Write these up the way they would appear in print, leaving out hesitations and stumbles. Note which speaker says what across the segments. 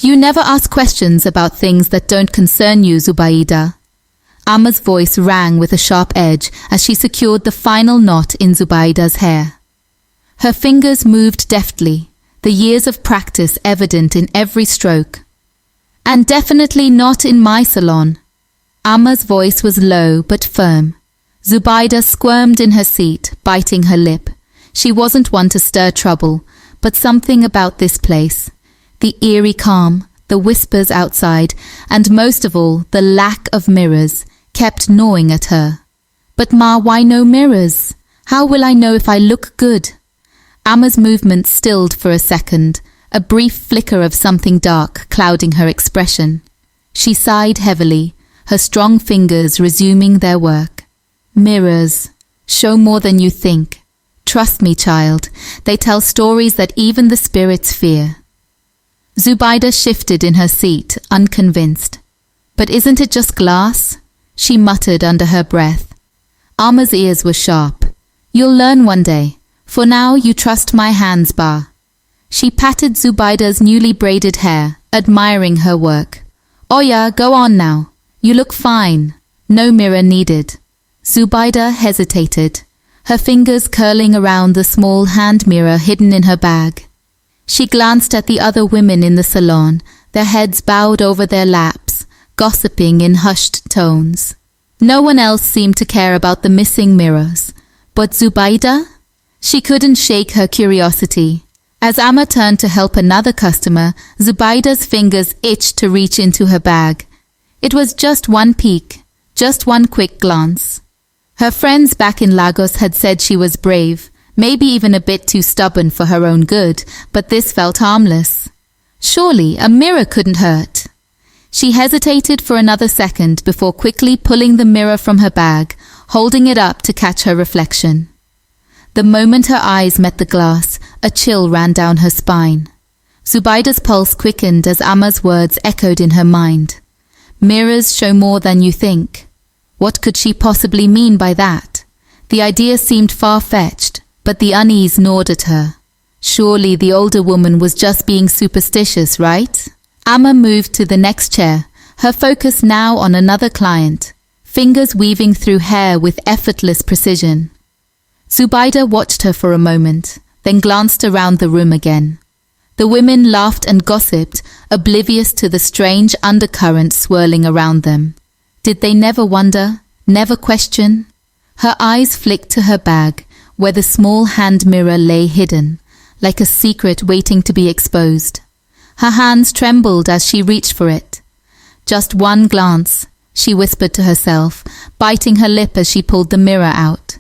Speaker 1: You never ask questions about things that don't concern you, Zubaida. Amma's voice rang with a sharp edge as she secured the final knot in Zubaida's hair. Her fingers moved deftly, the years of practice evident in every stroke. And definitely not in my salon. Amma's voice was low but firm. Zubaida squirmed in her seat, biting her lip. She wasn't one to stir trouble, but something about this place, the eerie calm, the whispers outside, and most of all, the lack of mirrors, kept gnawing at her. But Ma, why no mirrors? How will I know if I look good? Amma's movement stilled for a second, a brief flicker of something dark clouding her expression. She sighed heavily, her strong fingers resuming their work. Mirrors. Show more than you think. Trust me, child. They tell stories that even the spirits fear. Zubaida shifted in her seat, unconvinced. But isn't it just glass? She muttered under her breath. Amma's ears were sharp. You'll learn one day. For now, you trust my hands, Ba. She patted Zubaida's newly braided hair, admiring her work. Oh yeah, go on now. You look fine. No mirror needed. Zubaida hesitated, her fingers curling around the small hand mirror hidden in her bag. She glanced at the other women in the salon, their heads bowed over their laps, gossiping in hushed tones. No one else seemed to care about the missing mirrors. But Zubaida? She couldn't shake her curiosity. As Amma turned to help another customer, Zubaida's fingers itched to reach into her bag. It was just one peek, just one quick glance. Her friends back in Lagos had said she was brave, maybe even a bit too stubborn for her own good, but this felt harmless. Surely a mirror couldn't hurt. She hesitated for another second before quickly pulling the mirror from her bag, holding it up to catch her reflection. The moment her eyes met the glass, a chill ran down her spine. Zubaida's pulse quickened as Amma's words echoed in her mind. Mirrors show more than you think. What could she possibly mean by that? The idea seemed far-fetched, but the unease gnawed at her. Surely the older woman was just being superstitious, right? Amma moved to the next chair, her focus now on another client, fingers weaving through hair with effortless precision. Zubaida watched her for a moment, then glanced around the room again. The women laughed and gossiped, oblivious to the strange undercurrent swirling around them. Did they never wonder, never question? Her eyes flicked to her bag, where the small hand mirror lay hidden, like a secret waiting to be exposed. Her hands trembled as she reached for it. Just one glance, she whispered to herself, biting her lip as she pulled the mirror out.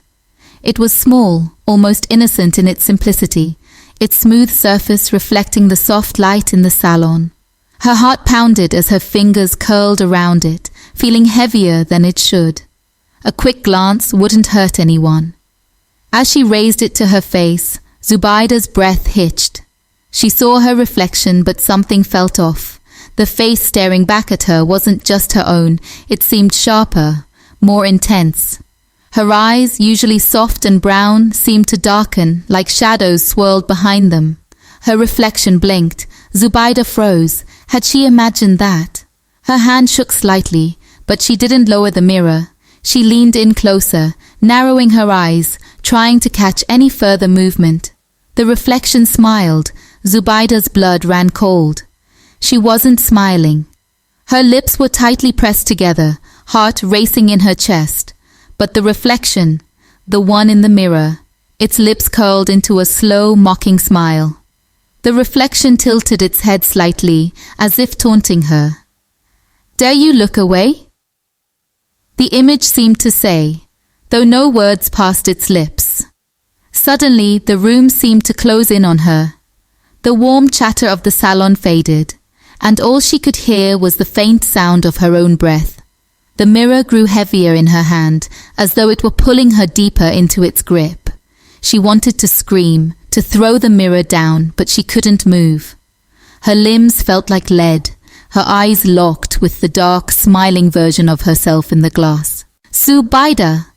Speaker 1: It was small, almost innocent in its simplicity, its smooth surface reflecting the soft light in the salon. Her heart pounded as her fingers curled around it, feeling heavier than it should. A quick glance wouldn't hurt anyone. As she raised it to her face, Zubaida's breath hitched. She saw her reflection, but something felt off. The face staring back at her wasn't just her own, it seemed sharper, more intense. Her eyes, usually soft and brown, seemed to darken, like shadows swirled behind them. Her reflection blinked. Zubaida froze. Had she imagined that? Her hand shook slightly, but she didn't lower the mirror. She leaned in closer, narrowing her eyes, trying to catch any further movement. The reflection smiled. Zubaida's blood ran cold. She wasn't smiling. Her lips were tightly pressed together, heart racing in her chest. But the reflection, the one in the mirror, its lips curled into a slow, mocking smile. The reflection tilted its head slightly, as if taunting her. "Dare you look away?" The image seemed to say, though no words passed its lips. Suddenly, the room seemed to close in on her. The warm chatter of the salon faded, and all she could hear was the faint sound of her own breath. The mirror grew heavier in her hand, as though it were pulling her deeper into its grip. She wanted to scream, to throw the mirror down, but she couldn't move. Her limbs felt like lead, her eyes locked with the dark, smiling version of herself in the glass. "Zubaida!"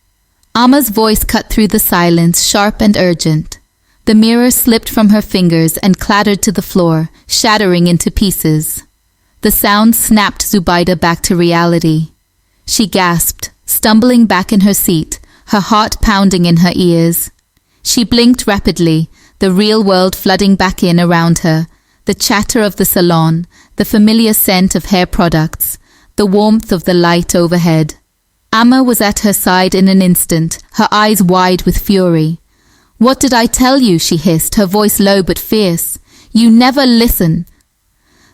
Speaker 1: Amma's voice cut through the silence, sharp and urgent. The mirror slipped from her fingers and clattered to the floor, shattering into pieces. The sound snapped Zubaida back to reality. She gasped, stumbling back in her seat, her heart pounding in her ears. She blinked rapidly, the real world flooding back in around her, the chatter of the salon, the familiar scent of hair products, the warmth of the light overhead. Amma was at her side in an instant, her eyes wide with fury. "What did I tell you?" she hissed, her voice low but fierce. "You never listen."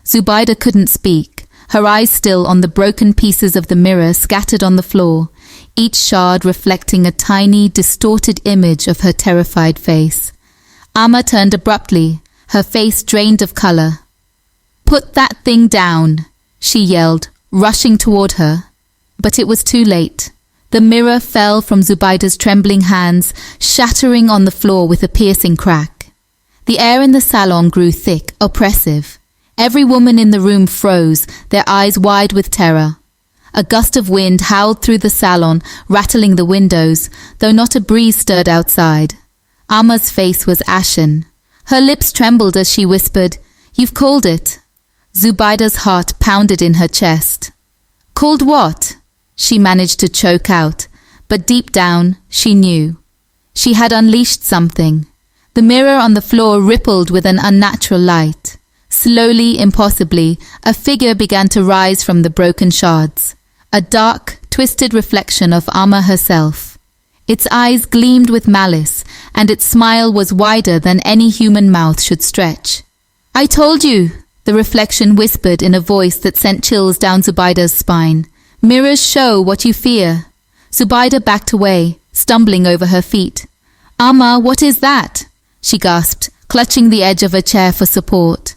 Speaker 1: Zubaida couldn't speak, her eyes still on the broken pieces of the mirror scattered on the floor, each shard reflecting a tiny, distorted image of her terrified face. Amma turned abruptly, her face drained of color. "Put that thing down," she yelled, rushing toward her. But it was too late. The mirror fell from Zubaida's trembling hands, shattering on the floor with a piercing crack. The air in the salon grew thick, oppressive. Every woman in the room froze, their eyes wide with terror. A gust of wind howled through the salon, rattling the windows, though not a breeze stirred outside. Amma's face was ashen. Her lips trembled as she whispered, "You've called it." Zubaida's heart pounded in her chest. "Called what?" she managed to choke out, but deep down, she knew. She had unleashed something. The mirror on the floor rippled with an unnatural light. Slowly, impossibly, a figure began to rise from the broken shards. A dark, twisted reflection of Amma herself. Its eyes gleamed with malice, and its smile was wider than any human mouth should stretch. "I told you," the reflection whispered in a voice that sent chills down Zubaida's spine. "Mirrors show what you fear." Zubaida backed away, stumbling over her feet. "Amma, what is that?" she gasped, clutching the edge of a chair for support.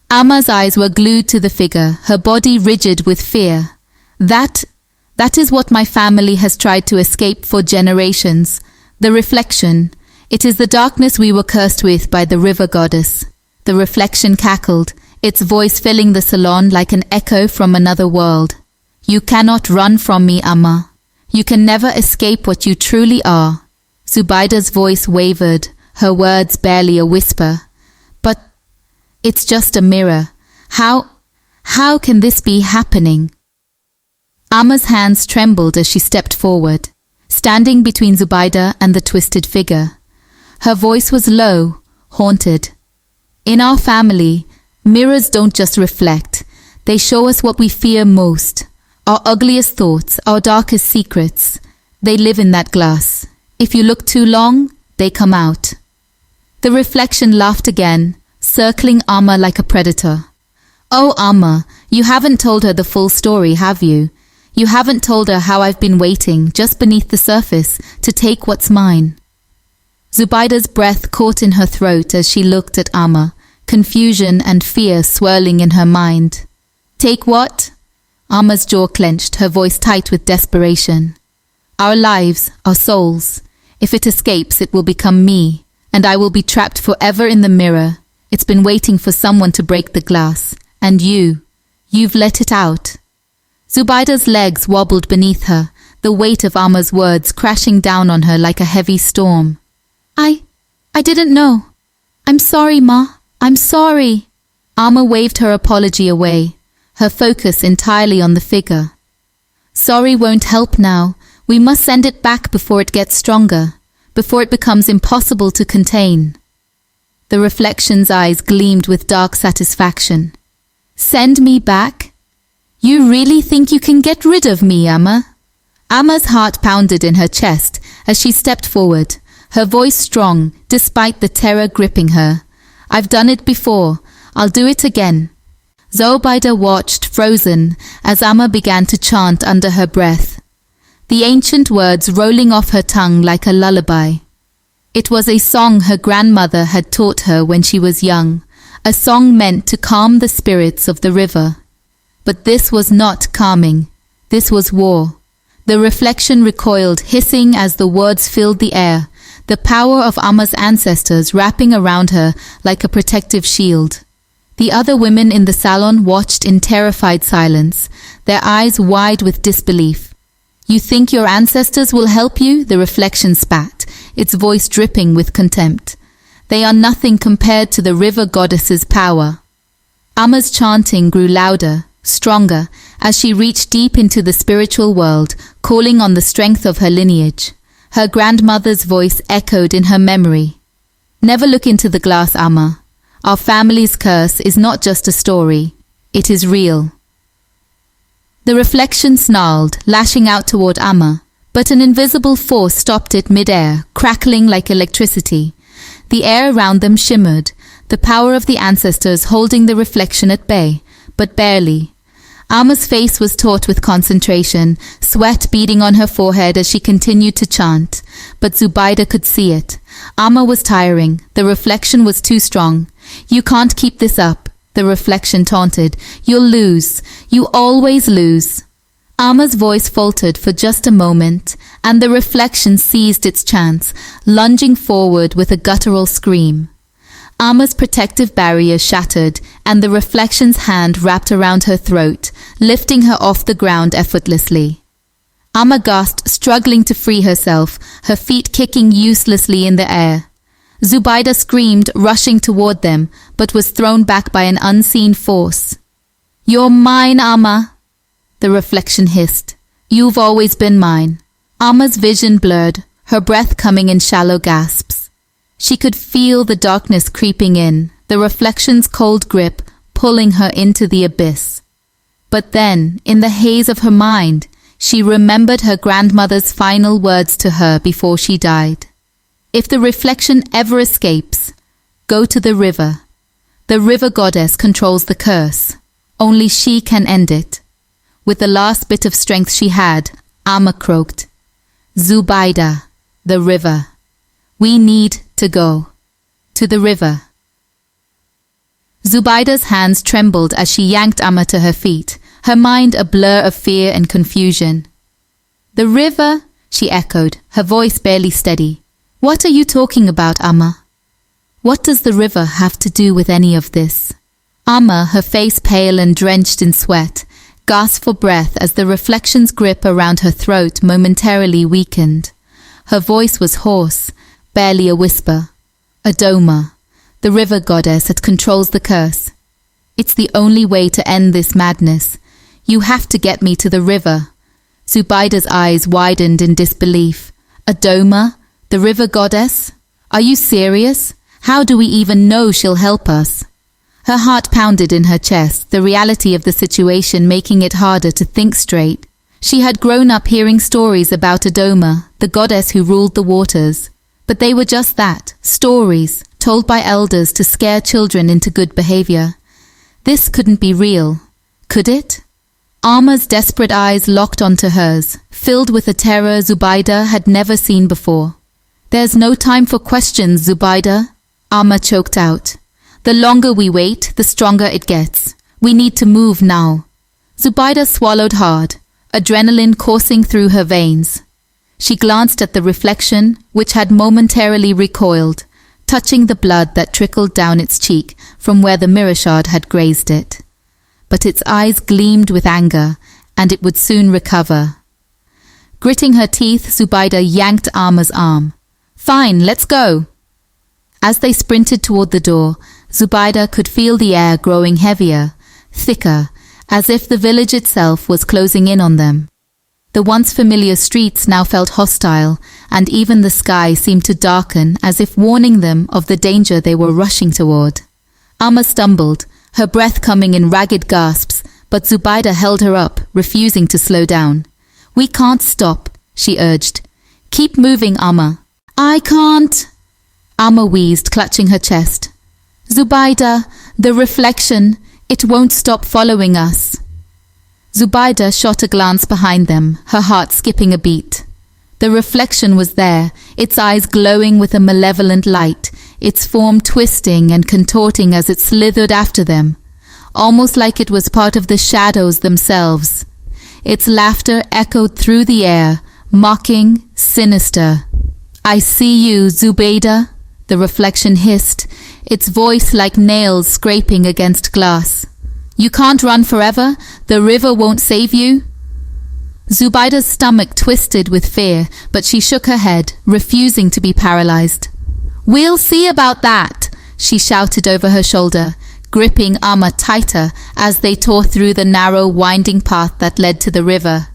Speaker 1: Amma's eyes were glued to the figure, her body rigid with fear. That is what my family has tried to escape for generations. The reflection. It is the darkness we were cursed with by the river goddess. The reflection cackled, its voice filling the salon like an echo from another world. "You cannot run from me, Amma. You can never escape what you truly are." Zubaida's voice wavered, her words barely a whisper. "But it's just a mirror. How can this be happening?" Amma's hands trembled as she stepped forward, standing between Zubaida and the twisted figure. Her voice was low, haunted. "In our family, mirrors don't just reflect. They show us what we fear most. Our ugliest thoughts, our darkest secrets. They live in that glass. If you look too long, they come out." The reflection laughed again, circling Amma like a predator. "Oh, Amma, you haven't told her the full story, have you? You haven't told her how I've been waiting, just beneath the surface, to take what's mine." Zubaida's breath caught in her throat as she looked at Amma, confusion and fear swirling in her mind. "Take what?" Amma's jaw clenched, her voice tight with desperation. "Our lives, our souls. If it escapes, it will become me, and I will be trapped forever in the mirror. It's been waiting for someone to break the glass. And you've let it out." Zubaida's legs wobbled beneath her, the weight of Amma's words crashing down on her like a heavy storm. I didn't know. I'm sorry, Ma. I'm sorry." Amma waved her apology away, her focus entirely on the figure. "Sorry won't help now. We must send it back before it gets stronger, before it becomes impossible to contain." The reflection's eyes gleamed with dark satisfaction. "Send me back? You really think you can get rid of me, Amma?" Amma's heart pounded in her chest as she stepped forward, her voice strong despite the terror gripping her. "I've done it before. I'll do it again." Zubaida watched, frozen, as Amma began to chant under her breath, the ancient words rolling off her tongue like a lullaby. It was a song her grandmother had taught her when she was young, a song meant to calm the spirits of the river. But this was not calming. This was war. The reflection recoiled, hissing as the words filled the air, the power of Amma's ancestors wrapping around her like a protective shield. The other women in the salon watched in terrified silence, their eyes wide with disbelief. "You think your ancestors will help you?" the reflection spat, its voice dripping with contempt. "They are nothing compared to the river goddess's power." Amma's chanting grew louder, stronger, as she reached deep into the spiritual world, calling on the strength of her lineage. Her grandmother's voice echoed in her memory. Never look into the glass, Amma. Our family's curse is not just a story. It is real. The reflection snarled, lashing out toward Amma, but an invisible force stopped it mid-air, crackling like electricity. The air around them shimmered, the power of the ancestors holding the reflection at bay, but barely. Amma's face was taut with concentration, sweat beading on her forehead as she continued to chant. But Zubaida could see it. Amma was tiring. The reflection was too strong. You can't keep this up, the reflection taunted. You'll lose. You always lose. Amma's voice faltered for just a moment, and the reflection seized its chance, lunging forward with a guttural scream. Amma's protective barrier shattered, and the reflection's hand wrapped around her throat, lifting her off the ground effortlessly. Amma gasped, struggling to free herself, her feet kicking uselessly in the air. Zubaida screamed, rushing toward them, but was thrown back by an unseen force. "You're mine, Amma," the reflection hissed. "You've always been mine." Amma's vision blurred, her breath coming in shallow gasps. She could feel the darkness creeping in, the reflection's cold grip pulling her into the abyss. But then, in the haze of her mind, she remembered her grandmother's final words to her before she died. If the reflection ever escapes, go to the river. The river goddess controls the curse. Only she can end it. With the last bit of strength she had, Amma croaked, "Zubaida, the river. We need to go. To the river." Zubaida's hands trembled as she yanked Amma to her feet, her mind a blur of fear and confusion. "The river?" she echoed, her voice barely steady. "What are you talking about, Amma? What does the river have to do with any of this?" Amma, her face pale and drenched in sweat, gasped for breath as the reflection's grip around her throat momentarily weakened. Her voice was hoarse, barely a whisper. "Adoma, the river goddess that controls the curse. It's the only way to end this madness. You have to get me to the river." Zubaida's eyes widened in disbelief. "Adoma, the river goddess? Are you serious? How do we even know she'll help us?" Her heart pounded in her chest, the reality of the situation making it harder to think straight. She had grown up hearing stories about Adoma, the goddess who ruled the waters. But they were just that, stories, told by elders to scare children into good behavior. This couldn't be real, could it? Amma's desperate eyes locked onto hers, filled with a terror Zubaida had never seen before. "There's no time for questions, Zubaida," Amma choked out. "The longer we wait, the stronger it gets. We need to move now." Zubaida swallowed hard, adrenaline coursing through her veins. She glanced at the reflection, which had momentarily recoiled, touching the blood that trickled down its cheek from where the mirror shard had grazed it. But its eyes gleamed with anger, and it would soon recover. Gritting her teeth, Zubaida yanked Amma's arm. "Fine, let's go." As they sprinted toward the door, Zubaida could feel the air growing heavier, thicker, as if the village itself was closing in on them. The once familiar streets now felt hostile, and even the sky seemed to darken as if warning them of the danger they were rushing toward. Amma stumbled, her breath coming in ragged gasps, but Zubaida held her up, refusing to slow down. "We can't stop," she urged. "Keep moving, Amma." "I can't," Amma wheezed, clutching her chest. "Zubaida, the reflection, it won't stop following us." Zubaida shot a glance behind them, her heart skipping a beat. The reflection was there, its eyes glowing with a malevolent light, its form twisting and contorting as it slithered after them, almost like it was part of the shadows themselves. Its laughter echoed through the air, mocking, sinister. "I see you, Zubaida," the reflection hissed, its voice like nails scraping against glass. "You can't run forever? The river won't save you?" Zubaida's stomach twisted with fear, but she shook her head, refusing to be paralyzed. "We'll see about that," she shouted over her shoulder, gripping Amma tighter as they tore through the narrow, winding path that led to the river.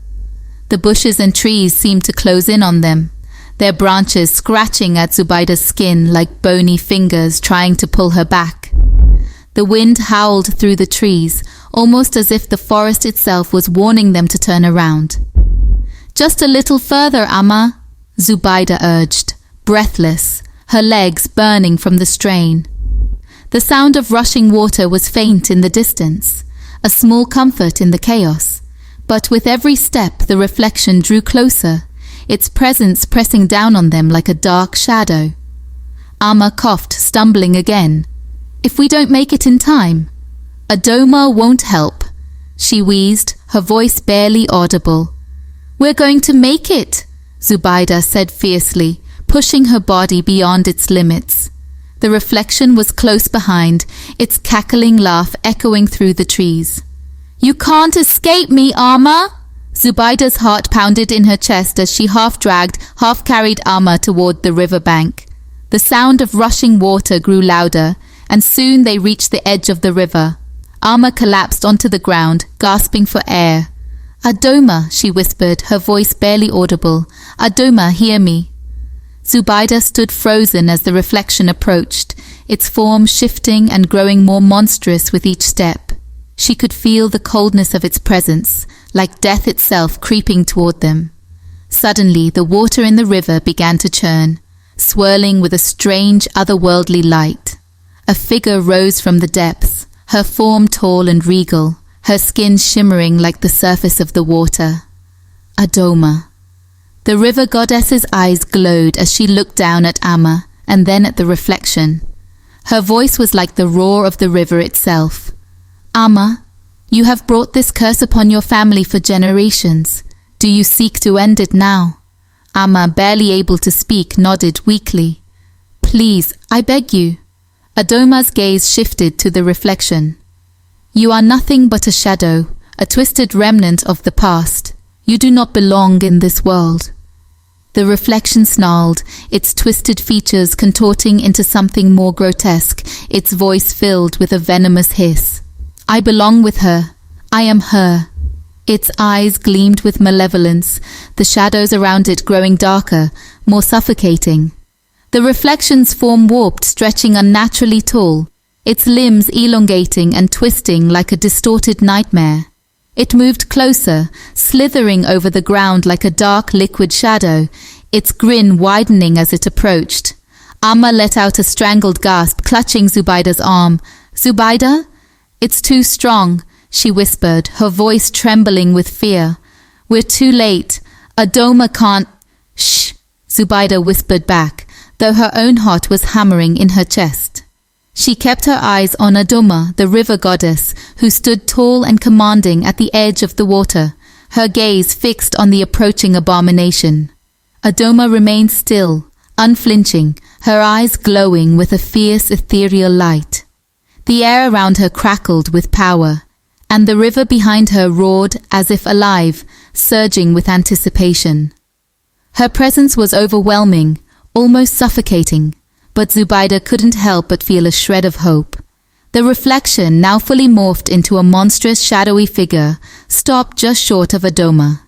Speaker 1: The bushes and trees seemed to close in on them, their branches scratching at Zubayda's skin like bony fingers trying to pull her back. The wind howled through the trees, almost as if the forest itself was warning them to turn around. "Just a little further, Amma," Zubayda urged, breathless, her legs burning from the strain. The sound of rushing water was faint in the distance, a small comfort in the chaos. But with every step the reflection drew closer, its presence pressing down on them like a dark shadow. Amma coughed, stumbling again. "If we don't make it in time, Adoma won't help," she wheezed, her voice barely audible. "We're going to make it," Zubayda said fiercely, pushing her body beyond its limits. The reflection was close behind, its cackling laugh echoing through the trees. "You can't escape me, Amma!" Zubayda's heart pounded in her chest as she half-dragged, half-carried Amma toward the riverbank. The sound of rushing water grew louder, and soon they reached the edge of the river. Amma collapsed onto the ground, gasping for air. "Adoma," she whispered, her voice barely audible. "Adoma, hear me." Zubayda stood frozen as the reflection approached, its form shifting and growing more monstrous with each step. She could feel the coldness of its presence, like death itself creeping toward them. Suddenly, the water in the river began to churn, swirling with a strange, otherworldly light. A figure rose from the depths, her form tall and regal, her skin shimmering like the surface of the water. Adoma. The river goddess's eyes glowed as she looked down at Amma, and then at the reflection. Her voice was like the roar of the river itself. "Amma, you have brought this curse upon your family for generations. Do you seek to end it now?" Amma, barely able to speak, nodded weakly. "Please, I beg you." Adoma's gaze shifted to the reflection. "You are nothing but a shadow, a twisted remnant of the past. You do not belong in this world." The reflection snarled, its twisted features contorting into something more grotesque, its voice filled with a venomous hiss. "I belong with her. I am her." Its eyes gleamed with malevolence, the shadows around it growing darker, more suffocating. The reflection's form warped, stretching unnaturally tall, its limbs elongating and twisting like a distorted nightmare. It moved closer, slithering over the ground like a dark liquid shadow, its grin widening as it approached. Amma let out a strangled gasp, clutching Zubayda's arm. "Zubayda? It's too strong," she whispered, her voice trembling with fear. "We're too late. Adoma can't—" "Shh," Zubayda whispered back, though her own heart was hammering in her chest. She kept her eyes on Adoma, the river goddess, who stood tall and commanding at the edge of the water, her gaze fixed on the approaching abomination. Adoma remained still, unflinching, her eyes glowing with a fierce ethereal light. The air around her crackled with power, and the river behind her roared as if alive, surging with anticipation. Her presence was overwhelming, almost suffocating, but Zubayda couldn't help but feel a shred of hope. The reflection, now fully morphed into a monstrous shadowy figure, stopped just short of Adoma.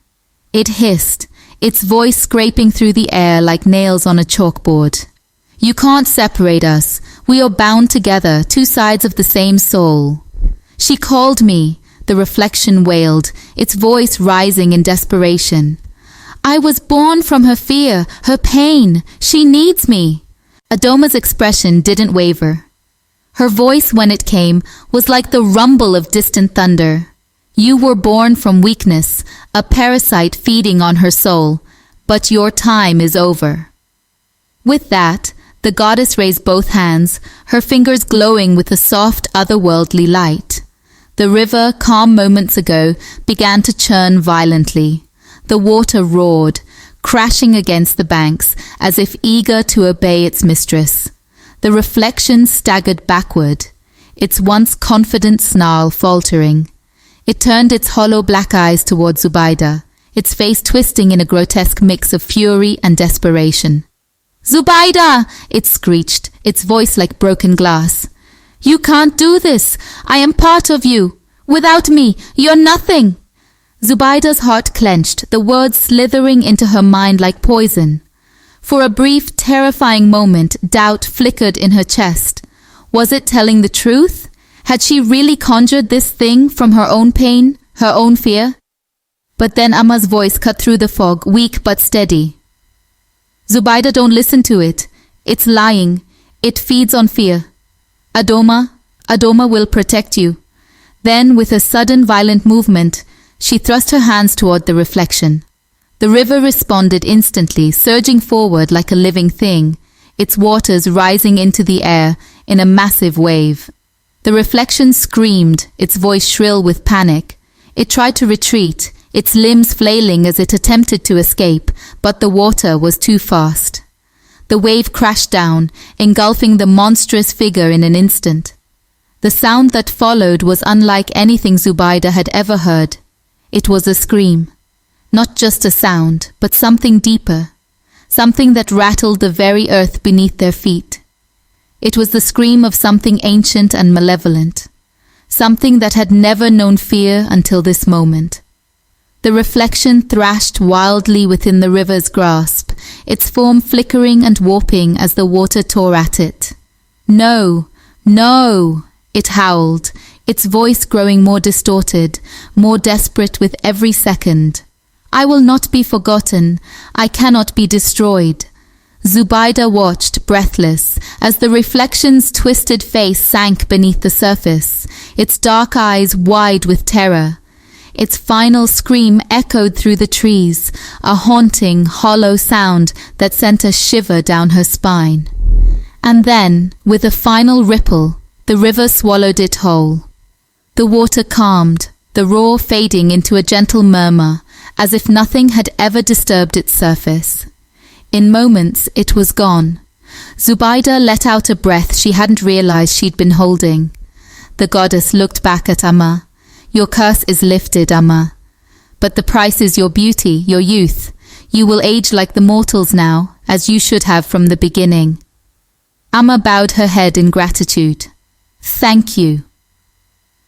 Speaker 1: It hissed, its voice scraping through the air like nails on a chalkboard. "You can't separate us. We are bound together, two sides of the same soul." "She called me," the reflection wailed, its voice rising in desperation. "I was born from her fear, her pain. She needs me." Adoma's expression didn't waver. Her voice, when it came, was like the rumble of distant thunder. "You were born from weakness, a parasite feeding on her soul, but your time is over." With that, the goddess raised both hands, her fingers glowing with a soft, otherworldly light. The river, calm moments ago, began to churn violently. The water roared, crashing against the banks, as if eager to obey its mistress. The reflection staggered backward, its once confident snarl faltering. It turned its hollow black eyes toward Zubayda, its face twisting in a grotesque mix of fury and desperation. "Zubayda!" it screeched, its voice like broken glass. You can't do this. I am part of you. Without me, you're nothing. Zubayda's heart clenched, the words slithering into her mind like poison. For a brief, terrifying moment, doubt flickered in her chest. Was it telling the truth? Had she really conjured this thing from her own pain, her own fear? But then Amma's voice cut through the fog, weak but steady. Zubayda, don't listen to it. It's lying. It feeds on fear. Adoma will protect you. Then, with a sudden violent movement, she thrust her hands toward the reflection. The river responded instantly, surging forward like a living thing, its waters rising into the air in a massive wave. The reflection screamed, its voice shrill with panic. It tried to retreat, its limbs flailing as it attempted to escape, but the water was too fast. The wave crashed down, engulfing the monstrous figure in an instant. The sound that followed was unlike anything Zubayda had ever heard. It was a scream. Not just a sound, but something deeper. Something that rattled the very earth beneath their feet. It was the scream of something ancient and malevolent. Something that had never known fear until this moment. The reflection thrashed wildly within the river's grasp, its form flickering and warping as the water tore at it. No, no, it howled, its voice growing more distorted, more desperate with every second. I will not be forgotten. I cannot be destroyed. Zubayda watched, breathless, as the reflection's twisted face sank beneath the surface, its dark eyes wide with terror. Its final scream echoed through the trees, a haunting, hollow sound that sent a shiver down her spine. And then, with a final ripple, the river swallowed it whole. The water calmed, the roar fading into a gentle murmur, as if nothing had ever disturbed its surface. In moments, it was gone. Zubayda let out a breath she hadn't realized she'd been holding. The goddess looked back at Amma. Your curse is lifted, Amma. But the price is your beauty, your youth. You will age like the mortals now, as you should have from the beginning. Amma bowed her head in gratitude. Thank you.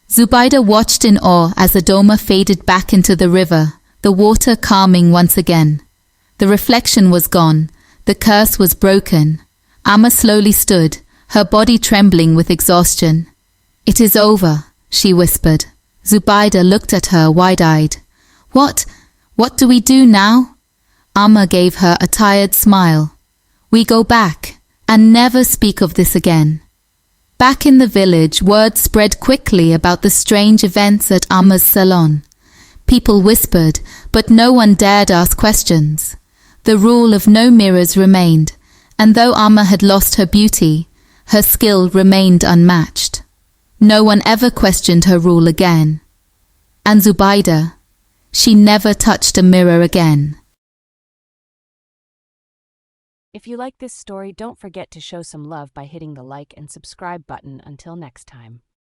Speaker 1: Zubayda watched in awe as Adoma faded back into the river, the water calming once again. The reflection was gone. The curse was broken. Amma slowly stood, her body trembling with exhaustion. It is over, she whispered. Zubayda looked at her wide-eyed. What do we do now? Amma gave her a tired smile. We go back, and never speak of this again. Back in the village, word spread quickly about the strange events at Amma's salon. People whispered, but no one dared ask questions. The rule of no mirrors remained, and though Amma had lost her beauty, her skill remained unmatched. No one ever questioned her rule again. And Zubayda, she never touched a mirror again.
Speaker 2: If you like this story, don't forget to show some love by hitting the like and subscribe button. Until next time.